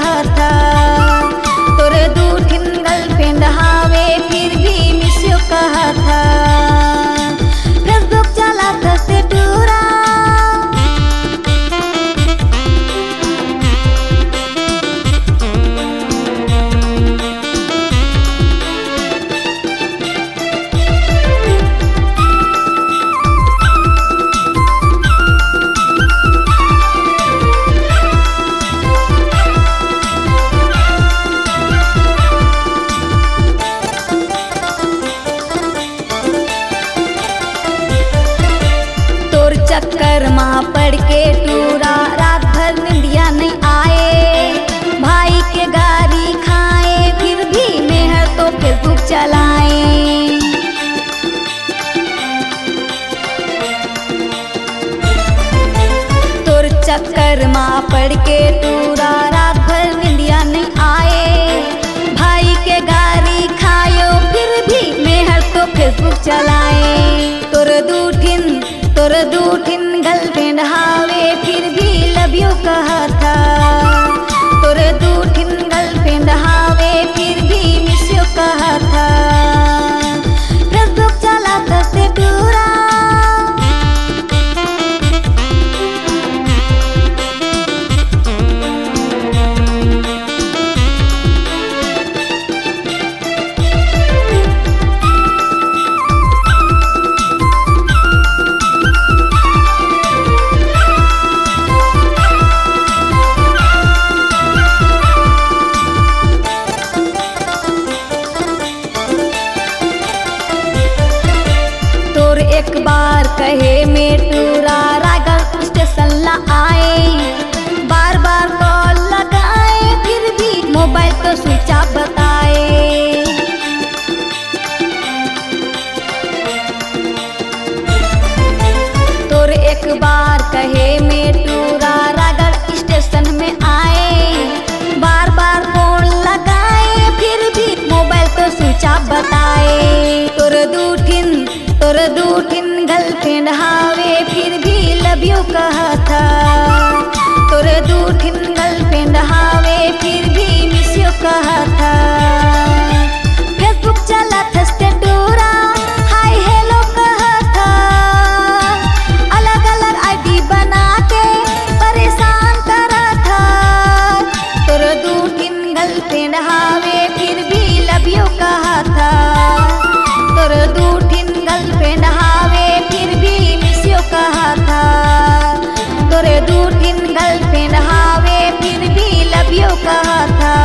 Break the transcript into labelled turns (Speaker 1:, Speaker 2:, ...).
Speaker 1: कहा था। तोरे दूठिन गर्लफ्रेंड हावे फिर भी मिस यू कहा था। फेसबुक चला था से टूरा चक्कर माँ पड़ के टूरा रात भर निंदिया नहीं आए। भाई के गाड़ी खाए फिर भी मेहर तो फेसबुक चलाए। तोर चक्कर माँ पड़ के टूरा रात भर निंदिया नहीं आए। भाई के गाड़ी खायो फिर भी मेहर तो फेसबुक चलाए। तोर दूठिन गर्लफ्रेंड हावे फिर भी लव यू कहा था। तोर दूठिन गर्लफ्रेंड हावे फिर भी मिस यू कहा था। फेसबुक चला था से टूरा एक बार कहे में टूरा रायगढ़ स्टेशन ला आए। बार बार कॉल लगाए फिर भी मोबाइल तो स्विच ऑफ बताए। तोर एक बार कहे में टूरा रायगढ़ स्टेशन में आए। बार बार फोन लगाए फिर भी मोबाइल तो स्विच ऑफ बताए। तोर दूठिन गर्लफ्रेंड हावे फिर भी लव यू कहा था। तोर दूठिन गर्लफ्रेंड हावे फिर भी मिस यू कहा था। फेसबुक चला था से टूरा हाय हेलो कहा था। अलग अलग आईडी बना के परेशान करा था। तोर दूठिन गर्लफ्रेंड हावे फिर भी लव यू कहा था। तोर दूठिन गर्लफ्रेंड हावे फिर भी मिस यू कहा था। तोरे दूठिन गर्लफ्रेंड हावे फिर भी लव यू कहा था।